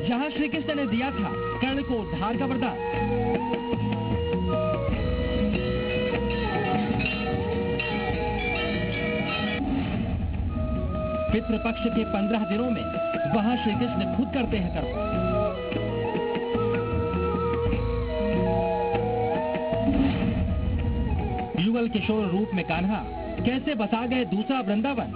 जहां श्री कृष्ण ने दिया था कर्ण को उद्धार का वरदान। पितृपक्ष के 15 दिनों में वहां श्री कृष्ण खुद करते हैं तर्पण। युगल किशोर रूप में कान्हा कैसे बसा गए दूसरा वृंदावन।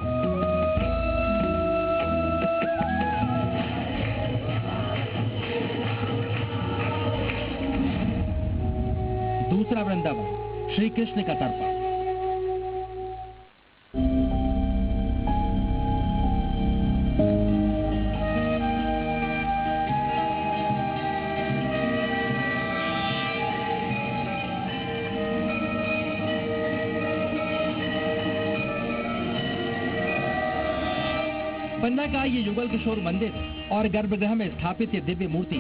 दूसरा वृंदावन श्री कृष्ण का तर्पण। पन्ना का ये युगल किशोर मंदिर और गर्भगृह में स्थापित ये दिव्य मूर्ति,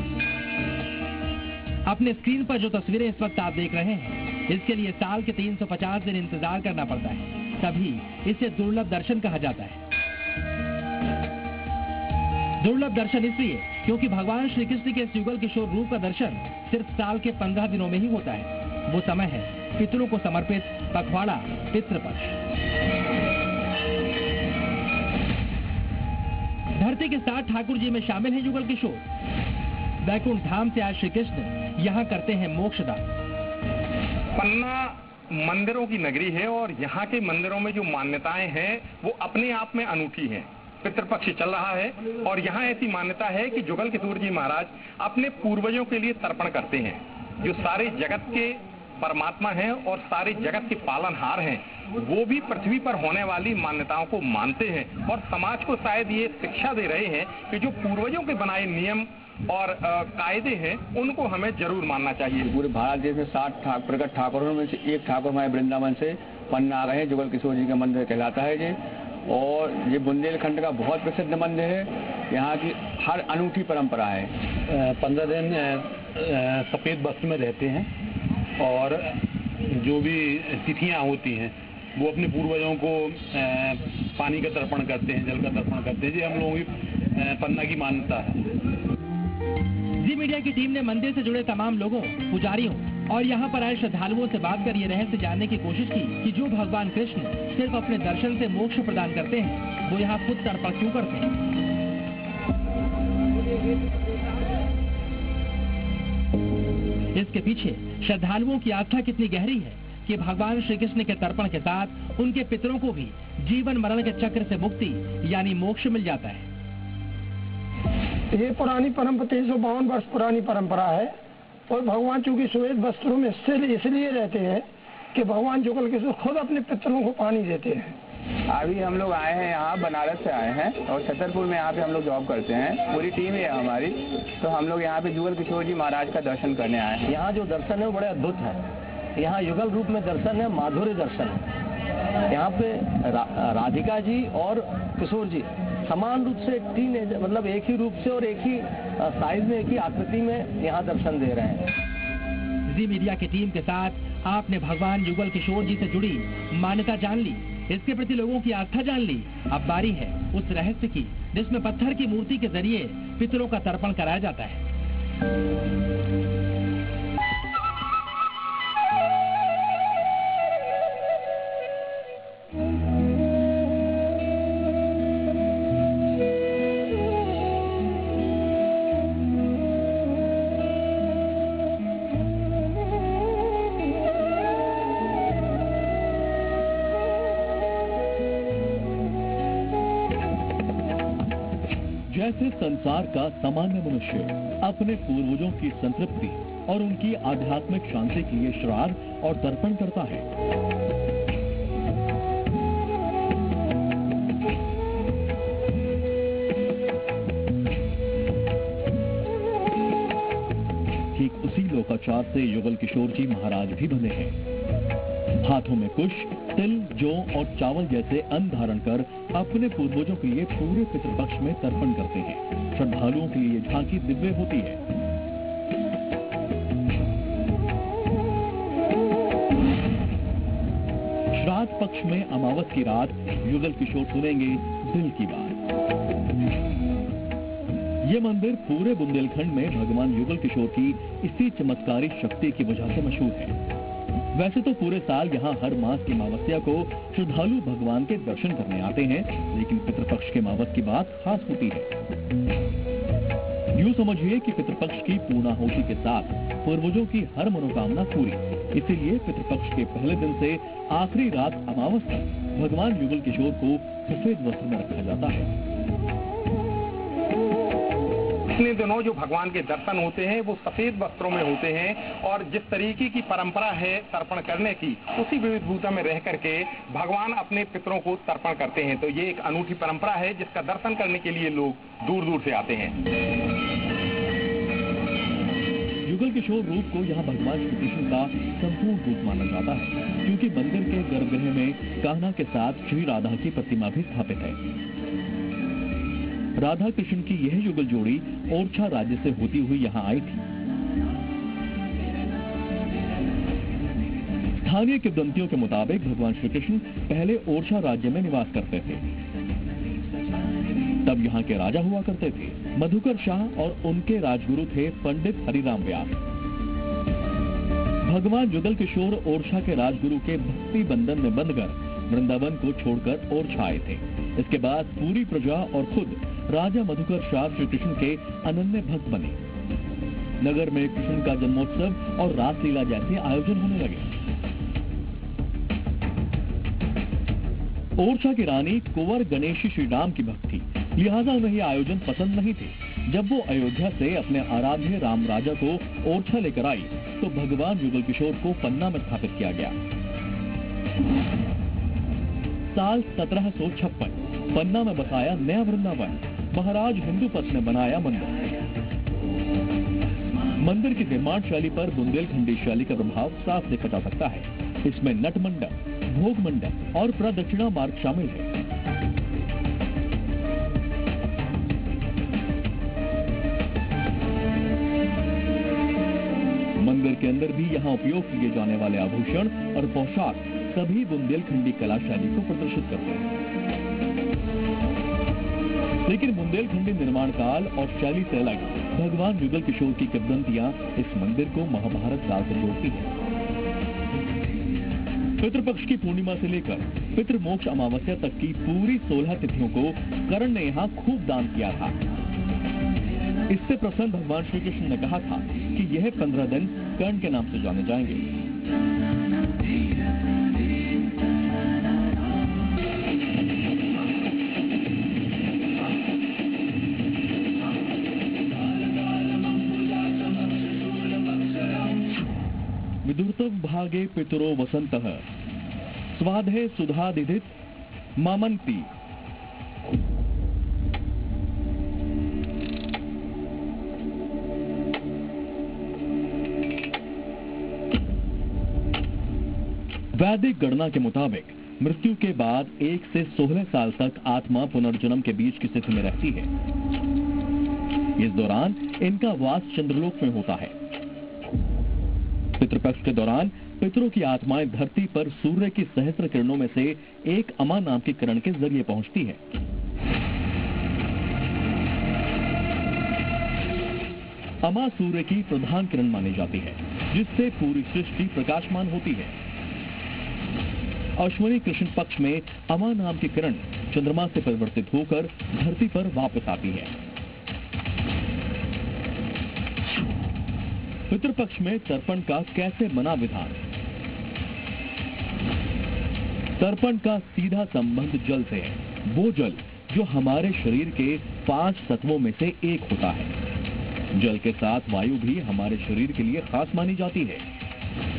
अपने स्क्रीन पर जो तस्वीरें इस वक्त आप देख रहे हैं, इसके लिए साल के 350 दिन इंतजार करना पड़ता है, तभी इसे दुर्लभ दर्शन कहा जाता है। दुर्लभ दर्शन इसलिए क्योंकि भगवान श्री कृष्ण के इस युगल किशोर रूप का दर्शन सिर्फ साल के 15 दिनों में ही होता है। वो समय है पितरों को समर्पित पखवाड़ा पितृपक्ष। धरती के 7 ठाकुर जी में शामिल है युगल किशोर। वैकुंठ धाम से आज श्री कृष्ण यहाँ करते हैं मोक्षदान। पन्ना मंदिरों की नगरी है और यहाँ के मंदिरों में जो मान्यताएं हैं वो अपने आप में अनूठी हैं। पितृपक्ष चल रहा है और यहाँ ऐसी मान्यता है कि युगल किशोर जी महाराज अपने पूर्वजों के लिए तर्पण करते हैं। जो सारे जगत के परमात्मा हैं और सारे जगत के पालनहार हैं, वो भी पृथ्वी पर होने वाली मान्यताओं को मानते हैं और समाज को शायद ये शिक्षा दे रहे हैं कि जो पूर्वजों के बनाए नियम और कायदे हैं उनको हमें जरूर मानना चाहिए। पूरे भारत देश में 7 प्रकट ठाकुरों में से एक ठाकुर हमारे वृंदावन से पन्ना आ रहे हैं। युगल किशोर जी का मंदिर कहलाता है जी, और ये बुंदेलखंड का बहुत प्रसिद्ध मंदिर है। यहाँ की हर अनूठी परंपरा है। 15 दिन सफेद वस्त्र में रहते हैं और जो भी तिथियाँ होती हैं वो अपने पूर्वजों को पानी का तर्पण करते हैं, जल का तर्पण करते हैं। ये हम लोगों की पन्ना की मान्यता है। जी मीडिया की टीम ने मंदिर से जुड़े तमाम लोगों, पुजारियों और यहाँ पर आए श्रद्धालुओं से बात कर ये रहस्य जानने की कोशिश की कि जो भगवान कृष्ण सिर्फ अपने दर्शन से मोक्ष प्रदान करते हैं, वो यहाँ खुद तर्पण क्यों करते हैं। इसके पीछे श्रद्धालुओं की आस्था कितनी गहरी है कि भगवान श्री कृष्ण के तर्पण के साथ उनके पितरों को भी जीवन मरण के चक्र से मुक्ति यानी मोक्ष मिल जाता है। ये पुरानी परंपरा 352 वर्ष पुरानी परंपरा है और भगवान चूंकि श्वेत वस्त्रों में इसलिए रहते हैं कि भगवान युगल किशोर खुद अपने पितरों को पानी देते हैं। अभी हम लोग आए हैं यहाँ बनारस से आए हैं और छतरपुर में यहाँ पे हम लोग जॉब करते हैं। पूरी टीम है हमारी, तो हम लोग यहाँ पे युगल किशोर जी महाराज का दर्शन करने आए हैं। यहाँ जो दर्शन है वो बड़े अद्भुत है। यहाँ युगल रूप में दर्शन है, माधुर्य दर्शन है। यहाँ पे राधिका जी और किशोर जी समान रूप से टीनेजर, मतलब एक ही रूप से और एक ही साइज में, एक ही आकृति में यहाँ दर्शन दे रहे हैं। जी मीडिया की टीम के साथ आपने भगवान युगल किशोर जी से जुड़ी मान्यता जान ली, इसके प्रति लोगों की आस्था जान ली। अब बारी है उस रहस्य की जिसमें पत्थर की मूर्ति के जरिए पितरों का तर्पण कराया जाता है। जैसे संसार का सामान्य मनुष्य अपने पूर्वजों की संतृप्ति और उनकी आध्यात्मिक शांति के लिए श्राद्ध और तर्पण करता है, ठीक उसी लोकाचार से युगल किशोर जी महाराज भी बने हैं। हाथों में कुश, तिल, जौ और चावल जैसे अन्न धारण कर अपने पूर्वजों के लिए पूरे पितृपक्ष में तर्पण करते हैं। श्रद्धालुओं के लिए झांकी दिव्य होती है। श्राद्ध पक्ष में अमावस की रात युगल किशोर सुनेंगे दिल की बात। ये मंदिर पूरे बुंदेलखंड में भगवान युगल किशोर की इसी चमत्कारी शक्ति की वजह से मशहूर है। वैसे तो पूरे साल यहाँ हर मास की अमावस्या को श्रद्धालु भगवान के दर्शन करने आते हैं, लेकिन पितृपक्ष के अमावस की बात खास होती है। यूँ समझिए कि पितृपक्ष की पूर्णाहुति के साथ पूर्वजों की हर मनोकामना पूरी। इसीलिए पितृपक्ष के पहले दिन से आखिरी रात अमावस तक भगवान युगल किशोर को सफेद वस्त्र में रखा जाता है। इतने दिनों जो भगवान के दर्शन होते हैं वो सफेद वस्त्रों में होते हैं, और जिस तरीके की परंपरा है तर्पण करने की, उसी विविधता में रह करके भगवान अपने पितरों को तर्पण करते हैं। तो ये एक अनूठी परंपरा है जिसका दर्शन करने के लिए लोग दूर दूर से आते हैं। युगल किशोर रूप को यहाँ भगवान श्री कृष्ण का संपूर्ण रूप माना जाता है, क्योंकि मंदिर के गर्भगृह में कान्हा के साथ श्री राधा की प्रतिमा भी स्थापित है। राधा कृष्ण की यह युगल जोड़ी ओरछा राज्य से होती हुई यहाँ आई थी। स्थानीय किंवदंतियों के मुताबिक भगवान श्री कृष्ण पहले ओरछा राज्य में निवास करते थे। तब यहाँ के राजा हुआ करते थे मधुकर शाह, और उनके राजगुरु थे पंडित हरिराम व्यास। भगवान युगल किशोर ओरछा के राजगुरु के भक्ति बंधन में बंधकर वृंदावन को छोड़कर ओरछा आए थे। इसके बाद पूरी प्रजा और खुद राजा मधुकर शाह श्री कृष्ण के अनन्य भक्त बने। नगर में कृष्ण का जन्मोत्सव और रासलीला जैसे आयोजन होने लगे। ओरछा की रानी कुंवर गणेशी श्री राम की भक्त थी, लिहाजा उन्हें ये आयोजन पसंद नहीं थे। जब वो अयोध्या से अपने आराध्य राम राजा को ओरछा लेकर आई, तो भगवान युगल किशोर को पन्ना में स्थापित किया गया। साल 1756 पन्ना में बसाया नया वृंदावन। महाराज हिंदू पथ ने बनाया मंदिर। मंदिर की निर्माण शैली पर बुंदेलखंडी शैली का प्रभाव साफ देखा जा सकता है। इसमें नट मंडप, भोग मंडप और प्रदक्षिणा मार्ग शामिल है। मंदिर के अंदर भी यहाँ उपयोग किए जाने वाले आभूषण और पोशाक सभी बुंदेलखंडी कला शैली को प्रदर्शित करते हैं। लेकिन बुंदेलखंडी निर्माण काल और शैली से अलग भगवान युगल किशोर की किंवदंतियां इस मंदिर को महाभारत काल से जोड़ती हैं। पितृपक्ष की पूर्णिमा से लेकर पितृमोक्ष अमावस्या तक की पूरी 16 तिथियों को कर्ण ने यहाँ खूब दान किया था। इससे प्रसन्न भगवान श्री कृष्ण ने कहा था कि यह 15 दिन कर्ण के नाम से जाने जाएंगे। विदुर्तव भागे पितरो वसंतः स्वाधे सुधादिधित मामन्ति। वैदिक गणना के मुताबिक मृत्यु के बाद 1 से 16 साल तक आत्मा पुनर्जन्म के बीच की स्थिति में रहती है। इस दौरान इनका वास चंद्रलोक में होता है। पितृपक्ष के दौरान पितरों की आत्माएं धरती पर सूर्य की सहस्त्र किरणों में से एक अमा नाम की किरण के जरिए पहुंचती है। अमा सूर्य की प्रधान किरण मानी जाती है, जिससे पूरी सृष्टि प्रकाशमान होती है। अश्विनी कृष्ण पक्ष में अमा नाम की किरण चंद्रमा से परिवर्तित होकर धरती पर वापस आती है। पितृपक्ष में तर्पण का कैसे बना विधान? तर्पण का सीधा संबंध जल से है। वो जल जो हमारे शरीर के 5 तत्वों में से एक होता है। जल के साथ वायु भी हमारे शरीर के लिए खास मानी जाती है।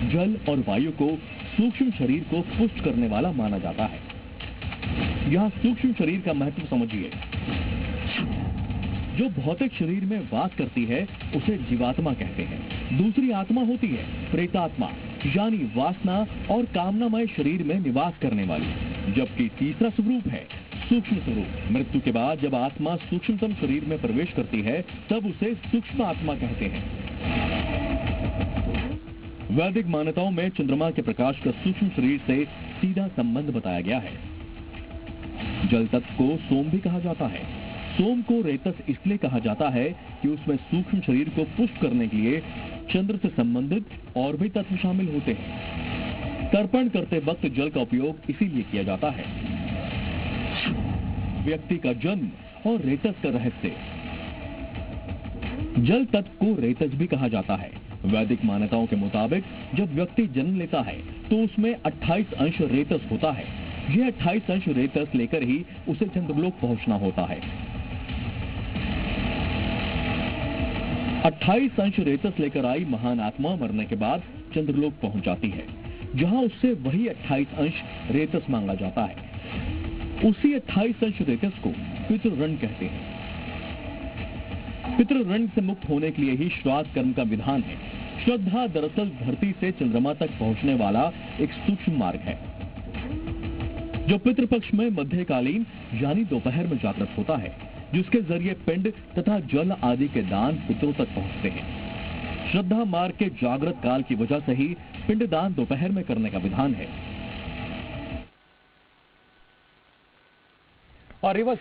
जल और वायु को सूक्ष्म शरीर को पुष्ट करने वाला माना जाता है। यहाँ सूक्ष्म शरीर का महत्व समझिए। जो भौतिक शरीर में वास करती है उसे जीवात्मा कहते हैं। दूसरी आत्मा होती है प्रेतात्मा, यानी वासना और कामनामय शरीर में निवास करने वाली। जबकि तीसरा स्वरूप है सूक्ष्म स्वरूप। मृत्यु के बाद जब आत्मा सूक्ष्मतम शरीर में प्रवेश करती है तब उसे सूक्ष्म आत्मा कहते हैं। वैदिक मान्यताओं में चंद्रमा के प्रकाश का सूक्ष्म शरीर से सीधा संबंध बताया गया है। जल तत्व को सोम भी कहा जाता है। सोम को रेतस इसलिए कहा जाता है कि उसमें सूक्ष्म शरीर को पुष्ट करने के लिए चंद्र से संबंधित और भी तत्व शामिल होते हैं। तर्पण करते वक्त जल का उपयोग इसीलिए किया जाता है। व्यक्ति का जन्म और रेतस का रहस्य। जल तत्व को रेतस भी कहा जाता है। वैदिक मान्यताओं के मुताबिक जब व्यक्ति जन्म लेता है तो उसमें 28 अंश रेतस होता है। यह 28 अंश रेतस लेकर ही उसे चंद्रलोक पहुंचना होता है। 28 अंश रेतस लेकर आई महान आत्मा मरने के बाद चंद्रलोक पहुंच जाती है, जहां उससे वही 28 अंश रेतस मांगा जाता है। उसी 28 अंश रेतस को पितृऋण कहते हैं। पितृऋण से मुक्त होने के लिए ही श्राद्ध कर्म का विधान है। श्रद्धा दरअसल धरती से चंद्रमा तक पहुंचने वाला एक सूक्ष्म मार्ग है, जो पितृपक्ष में मध्यकालीन यानी दोपहर में जागृत होता है, जिसके जरिए पिंड तथा जल आदि के दान पितरों तक पहुंचते हैं। श्रद्धा मार्ग के जागृत काल की वजह से ही पिंड दान दोपहर में करने का विधान है। और रिवर्स